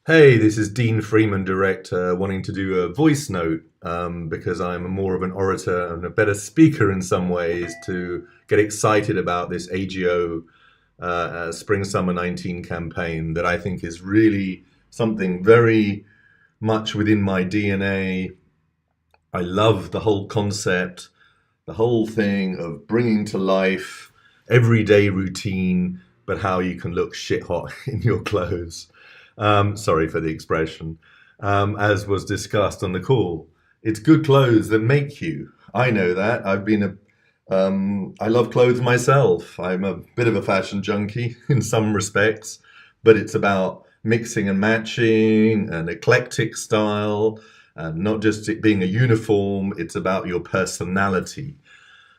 Hey, this is Dean Freeman, director, wanting to do a voice note because I'm more of an orator and a better speaker in some ways to get excited about this AJIO Spring Summer 19 campaign that I think is really something very much within my DNA. I love the whole concept, the whole thing of bringing to life everyday routine, but how you can look shit hot in your clothes. Sorry for the expression. As was discussed on the call, it's good clothes that make you. I know that. I love clothes myself. I'm a bit of a fashion junkie in some respects, but it's about mixing and matching, an eclectic style, and not just it being a uniform. It's about your personality.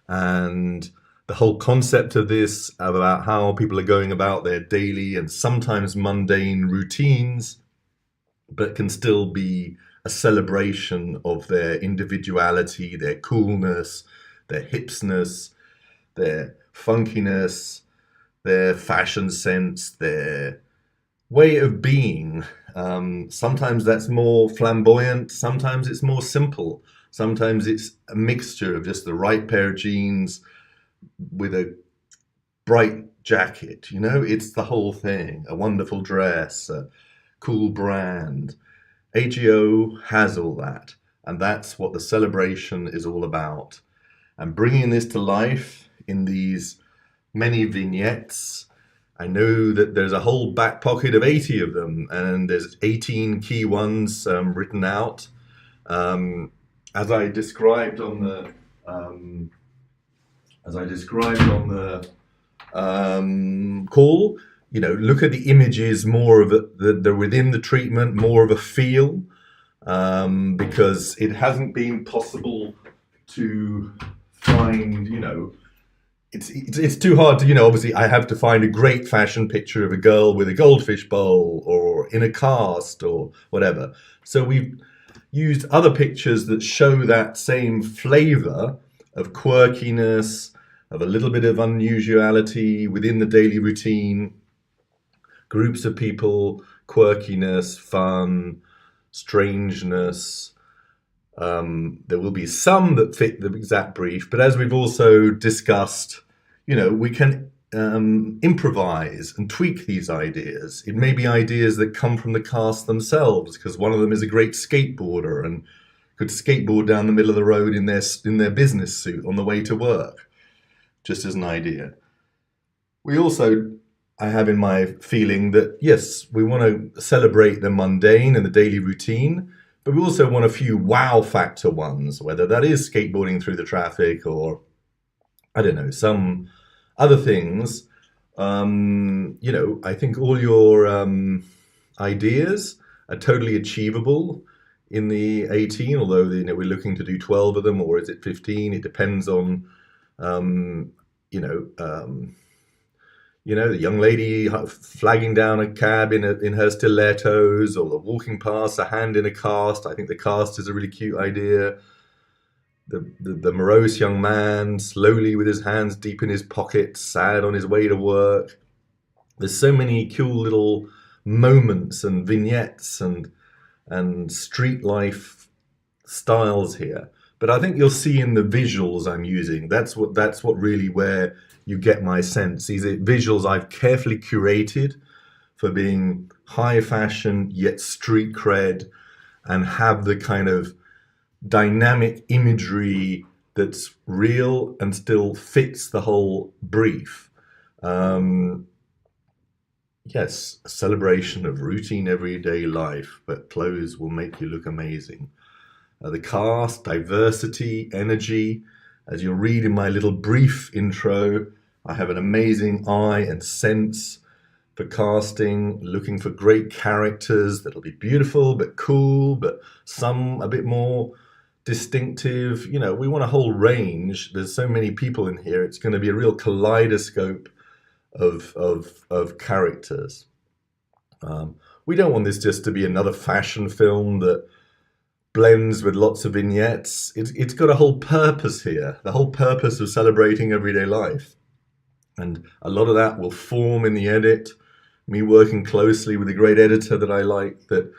And the whole concept of this, about how people are going about their daily and sometimes mundane routines, but can still be a celebration of their individuality, their coolness, their hipsness, their funkiness, their fashion sense, their way of being. Sometimes that's more flamboyant, sometimes it's more simple, sometimes it's a mixture of just the right pair of jeans with a bright jacket. It's the whole thing. A wonderful dress, a cool brand. AJIO has all that, and that's what the celebration is all about. And bringing this to life in these many vignettes. I know that there's a whole back pocket of 80 of them, and there's 18 key ones written out. Um, as I described on the call, look at the images more of they're within the treatment, more of a feel, because it hasn't been possible to find, it's too hard to, obviously I have to find a great fashion picture of a girl with a goldfish bowl or in a cast or whatever. So we've used other pictures that show that same flavor of quirkiness, of a little bit of unusuality within the daily routine, groups of people, quirkiness, fun, strangeness. There will be some that fit the exact brief, but as we've also discussed, we can improvise and tweak these ideas. It may be ideas that come from the cast themselves, because one of them is a great skateboarder and could skateboard down the middle of the road in their business suit on the way to work, just as an idea. I have in my feeling that, yes, we want to celebrate the mundane and the daily routine, but we also want a few wow factor ones, whether that is skateboarding through the traffic or, I don't know, some other things. I think all your ideas are totally achievable in the 18, although we're looking to do 12 of them, or is it 15? It depends on, um, you know, um, the young lady flagging down a cab in her stilettos, or the walking past, a hand in a cast. I think the cast is a really cute idea. The morose young man slowly with his hands deep in his pockets, sad on his way to work. There's so many cool little moments and vignettes and street life styles here. But I think you'll see in the visuals I'm using, that's what really where you get my sense. These are visuals I've carefully curated for being high fashion yet street cred, and have the kind of dynamic imagery that's real and still fits the whole brief. Um, yes, a celebration of routine everyday life, but clothes will make you look amazing. The cast, diversity, energy. As you'll read in my little brief intro, I have an amazing eye and sense for casting, looking for great characters that'll be beautiful but cool, but some a bit more distinctive. We want a whole range. There's so many people in here. It's going to be a real kaleidoscope of characters. We don't want this just to be another fashion film that blends with lots of vignettes. It's got a whole purpose here, the whole purpose of celebrating everyday life. And a lot of that will form in the edit. me working closely with a great editor that I like, that,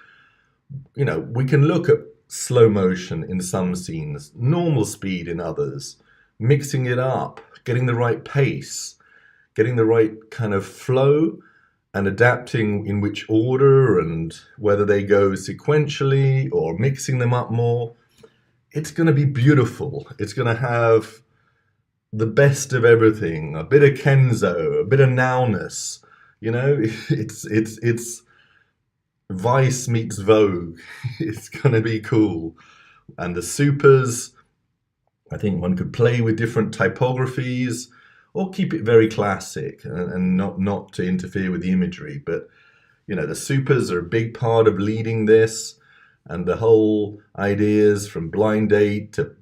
we can look at slow motion in some scenes, normal speed in others, mixing it up, getting the right pace, getting the right kind of flow, and adapting in which order and whether they go sequentially or mixing them up more. It's going to be beautiful. It's going to have the best of everything, a bit of Kenzo, a bit of nowness. It's Vice meets Vogue. It's going to be cool. And the supers, I think one could play with different typographies or keep it very classic and not to interfere with the imagery. But, the supers are a big part of leading this, and the whole ideas from blind date to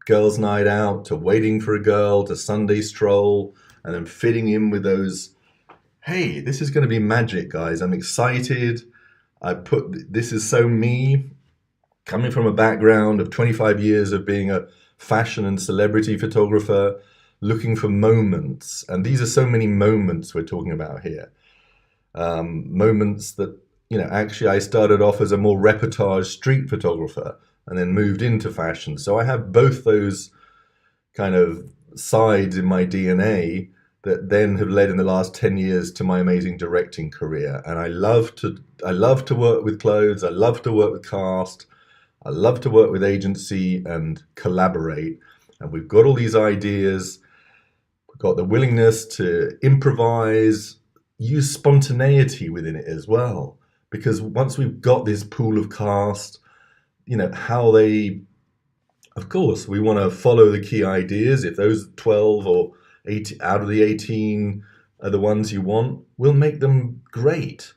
girls' night out to waiting for a girl to Sunday stroll, and then fitting in with those. Hey, this is going to be magic, guys. I'm excited. This is so me, coming from a background of 25 years of being a fashion and celebrity photographer, looking for moments. And these are so many moments we're talking about here. Moments that, actually I started off as a more reportage street photographer and then moved into fashion. So I have both those kind of sides in my DNA that then have led in the last 10 years to my amazing directing career. And I love to work with clothes. I love to work with cast. I love to work with agency and collaborate. And we've got all these ideas. We've got the willingness to improvise, use spontaneity within it as well. Because once we've got this pool of cast, how they, of course, we want to follow the key ideas. If those 12 or 8 out of the 18 are the ones you want, we'll make them great.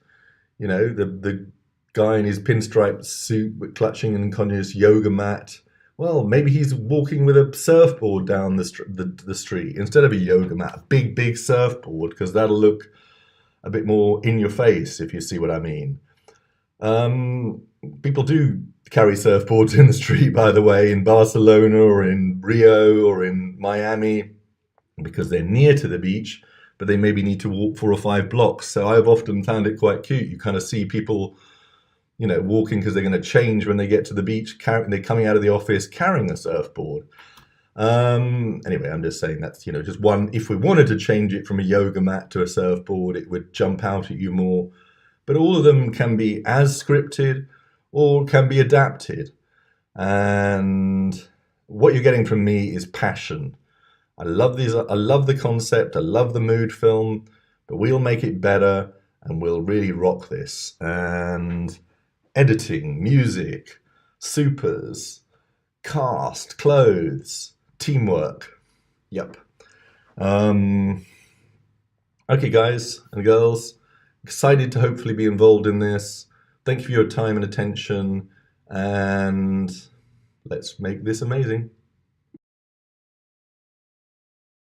The guy in his pinstripe suit with clutching an unconscious yoga mat. Well, maybe he's walking with a surfboard down the street instead of a yoga mat, a big surfboard, because that'll look a bit more in your face, if you see what I mean. People do carry surfboards in the street, by the way, in Barcelona or in Rio or in Miami, because they're near to the beach, but they maybe need to walk 4 or 5 blocks. So I've often found it quite cute. You kind of see people, walking because they're going to change when they get to the beach. They're coming out of the office carrying a surfboard. Anyway, I'm just saying that's, just one. If we wanted to change it from a yoga mat to a surfboard, it would jump out at you more. But all of them can be as scripted or can be adapted. And what you're getting from me is passion. I love these. I love the concept. I love the mood film, but we'll make it better and we'll really rock this. And editing, music, supers, cast, clothes, teamwork. Yep. Okay, guys and girls, excited to hopefully be involved in this. Thank you for your time and attention, and let's make this amazing.